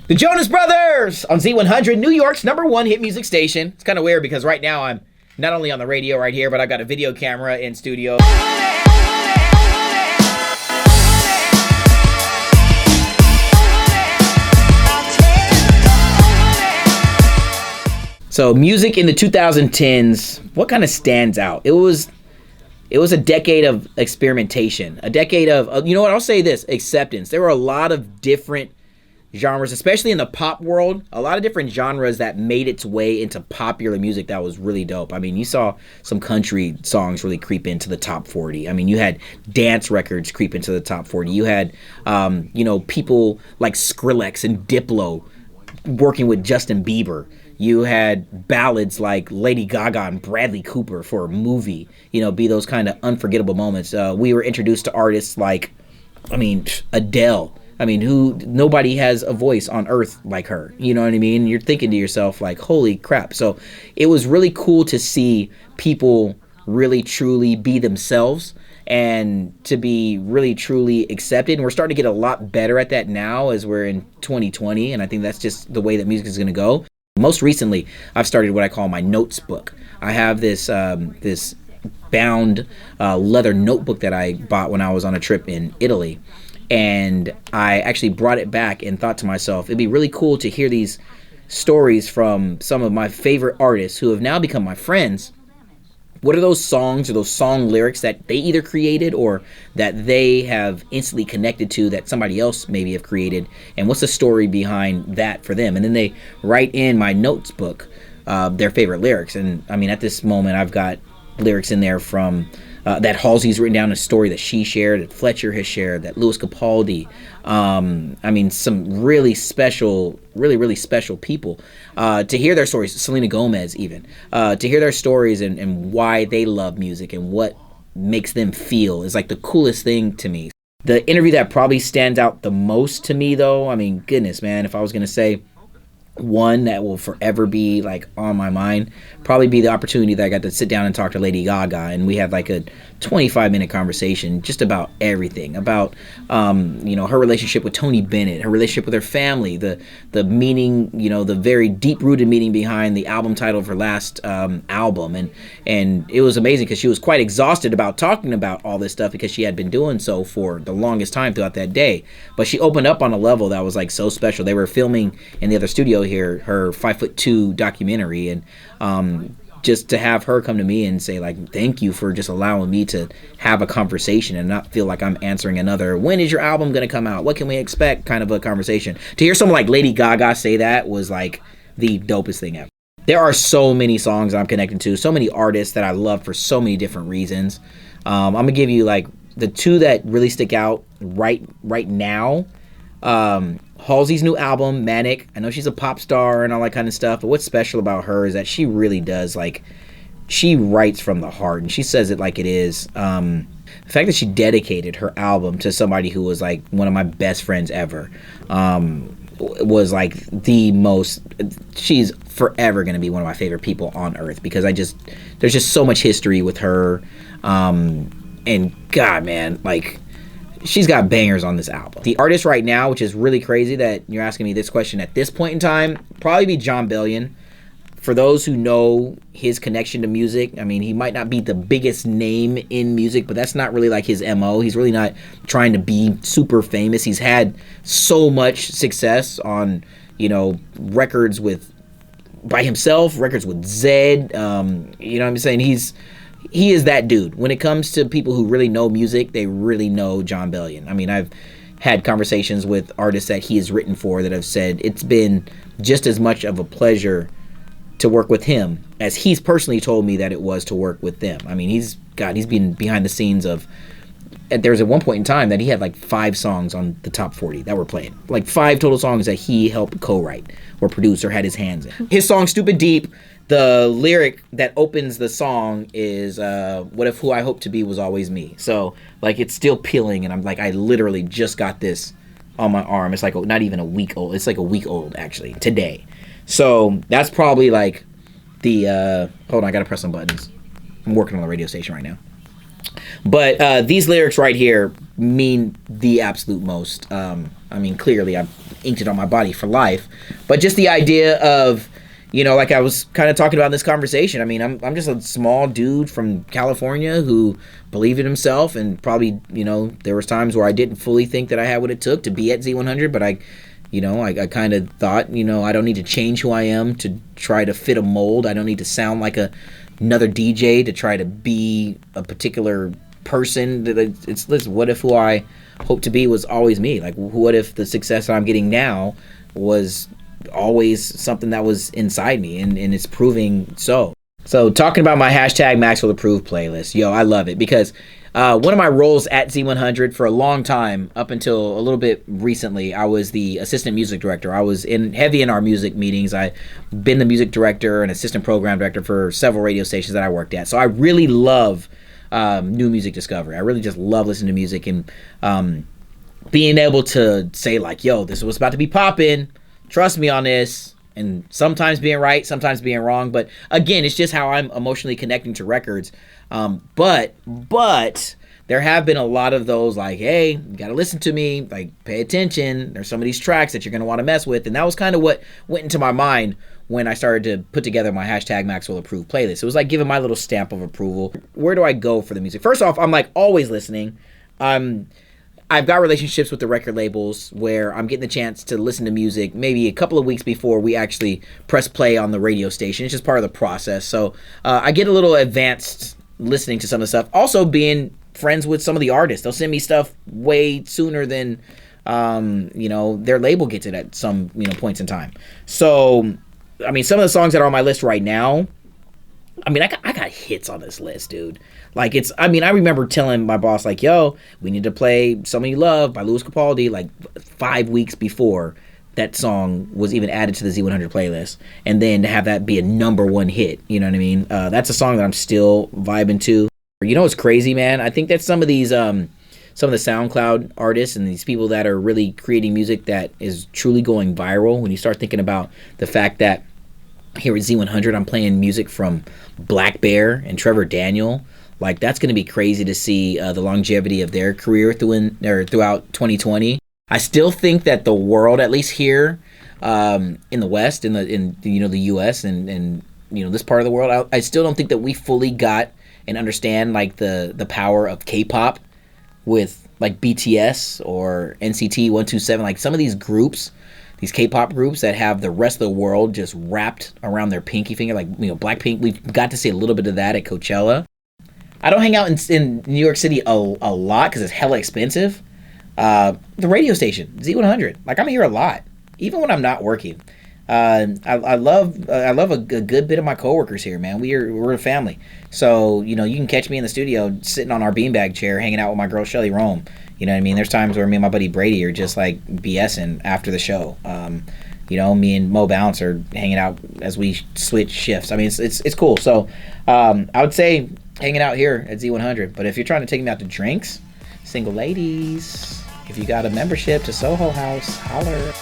The Jonas Brothers on Z100, New York's #1 hit music station. It's kind of weird because right now I'm not only on the radio right here, but I've got a video camera in studio. So music in the 2010s, what kind of stands out? It was a decade of experimentation, a decade of, you know what, I'll say this, acceptance. There were a lot of different genres, especially in the pop world, a lot of different genres that made its way into popular music that was really dope. I mean, you saw some country songs really creep into the top 40. I mean, you had dance records creep into the top 40. You had, people like Skrillex and Diplo working with Justin Bieber. You had ballads like Lady Gaga and Bradley Cooper for a movie, be those kind of unforgettable moments. We were introduced to artists like, Adele. Nobody has a voice on earth like her. You know what I mean? You're thinking to yourself like, holy crap. So it was really cool to see people really truly be themselves and to be really truly accepted. And we're starting to get a lot better at that now as we're in 2020. And I think that's just the way that music is going to go. Most recently, I've started what I call my notes book. I have this bound leather notebook that I bought when I was on a trip in Italy. And I actually brought it back and thought to myself, it'd be really cool to hear these stories from some of my favorite artists who have now become my friends. What are those songs or those song lyrics that they either created or that they have instantly connected to that somebody else maybe have created? And what's the story behind that for them? And then they write in my notes book their favorite lyrics. And at this moment, I've got lyrics in there from that Halsey's written down, a story that she shared, that Fletcher has shared, that Louis Capaldi. Some really special, really special people. To hear their stories, Selena Gomez even, to hear their stories and why they love music and what makes them feel is like the coolest thing to me. The interview that probably stands out the most to me though, goodness man, if I was going to say one that will forever be like on my mind, probably be the opportunity that I got to sit down and talk to Lady Gaga, and we had like a 25-minute conversation just about everything, about her relationship with Tony Bennett, her relationship with her family, the meaning, the very deep-rooted meaning behind the album title of her last album, and it was amazing because she was quite exhausted about talking about all this stuff because she had been doing so for the longest time throughout that day, but she opened up on a level that was like so special. They were filming in the other studio here her 5'2" documentary, and just to have her come to me and say like, thank you for just allowing me to have a conversation and not feel like I'm answering another, when is your album going to come out, what can we expect kind of a conversation. To hear someone like Lady Gaga say that was like the dopest thing ever. There are so many songs I'm connected to, so many artists that I love for so many different reasons. I'm going to give you like the two that really stick out right now. Halsey's new album, Manic. I know she's a pop star and all that kind of stuff, but what's special about her is that she really does, like, she writes from the heart and she says it like it is. The fact that she dedicated her album to somebody who was like one of my best friends ever was like the most, she's forever going to be one of my favorite people on earth because there's just so much history with her. And God, man, like, she's got bangers on this album. The artist right now, which is really crazy that you're asking me this question at this point in time, probably be Jon Bellion. For those who know his connection to music, he might not be the biggest name in music, but that's not really like his MO. He's really not trying to be super famous. He's had so much success on, records by himself, records with Zed. You know what I'm saying? He is that dude. When it comes to people who really know music, they really know Jon Bellion. I've had conversations with artists that he has written for that have said it's been just as much of a pleasure to work with him as he's personally told me that it was to work with them. He's been behind the scenes of, there was at one point in time that he had like 5 songs on the top 40 that were playing. Like 5 total songs that he helped co-write or produce or had his hands in. His song Stupid Deep, the lyric that opens the song is, what if who I hope to be was always me? So like it's still peeling, and I'm like, I literally just got this on my arm. It's like not even a week old. It's like a week old actually today. So that's probably like the, hold on, I gotta press some buttons. I'm working on the radio station right now. But these lyrics right here mean the absolute most. I mean, clearly I've inked it on my body for life. But just the idea of, you know, like I was kind of talking about in this conversation. I mean, I'm just a small dude from California who believed in himself, and probably, you know, there was times where I didn't fully think that I had what it took to be at Z100, but I kind of thought, you know, I don't need to change who I am to try to fit a mold. I don't need to sound like another DJ to try to be a particular person. Listen, what if who I hope to be was always me? Like, what if the success that I'm getting now was always something that was inside me, and it's proving so. So talking about my hashtag Maxwell approved playlist, yo, I love it because one of my roles at Z100 for a long time, up until a little bit recently, I was the assistant music director. I was heavy in our music meetings. I've been the music director and assistant program director for several radio stations that I worked at. So I really love new music discovery. I really just love listening to music, and being able to say like, yo, this is what's about to be popping. Trust me on this. And sometimes being right, sometimes being wrong. But again, it's just how I'm emotionally connecting to records. But there have been a lot of those like, hey, you got to listen to me, like pay attention. There's some of these tracks that you're going to want to mess with. And that was kind of what went into my mind when I started to put together my hashtag Maxwell approved playlist. It was like giving my little stamp of approval. Where do I go for the music? First off, I'm like always listening. I've got relationships with the record labels where I'm getting the chance to listen to music maybe a couple of weeks before we actually press play on the radio station. It's just part of the process. So I get a little advanced listening to some of the stuff. Also being friends with some of the artists. They'll send me stuff way sooner than, their label gets it at some, points in time. So, I mean, some of the songs that are on my list right now, I mean, I got hits on this list, dude. Like, I remember telling my boss, like, yo, we need to play Someone You Love by Louis Capaldi, like 5 weeks before that song was even added to the Z100 playlist. And then to have that be a #1 hit, you know what I mean? That's a song that I'm still vibing to. You know what's crazy, man? I think that some of these, some of the SoundCloud artists and these people that are really creating music that is truly going viral, when you start thinking about the fact that here at Z100, I'm playing music from Black Bear and Trevor Daniel. Like, that's going to be crazy to see the longevity of their career throughout 2020. I still think that the world, at least here in the West, in the U.S. and this part of the world, I still don't think that we fully got and understand like the power of K-pop with like BTS or NCT 127. Like some of these groups, these K-pop groups that have the rest of the world just wrapped around their pinky finger, like Blackpink. We've got to see a little bit of that at Coachella. I don't hang out in New York City a lot because it's hella expensive. The radio station, Z100, like I'm here a lot, even when I'm not working. I love a good bit of my coworkers here, man. We're a family. So, you can catch me in the studio sitting on our beanbag chair hanging out with my girl Shelly Rome. You know what I mean? There's times where me and my buddy Brady are just like BSing after the show. Me and Mo Bounce are hanging out as we switch shifts. I mean, it's cool. So, I would say hanging out here at Z100. But if you're trying to take me out to drinks, single ladies, if you got a membership to Soho House, holler.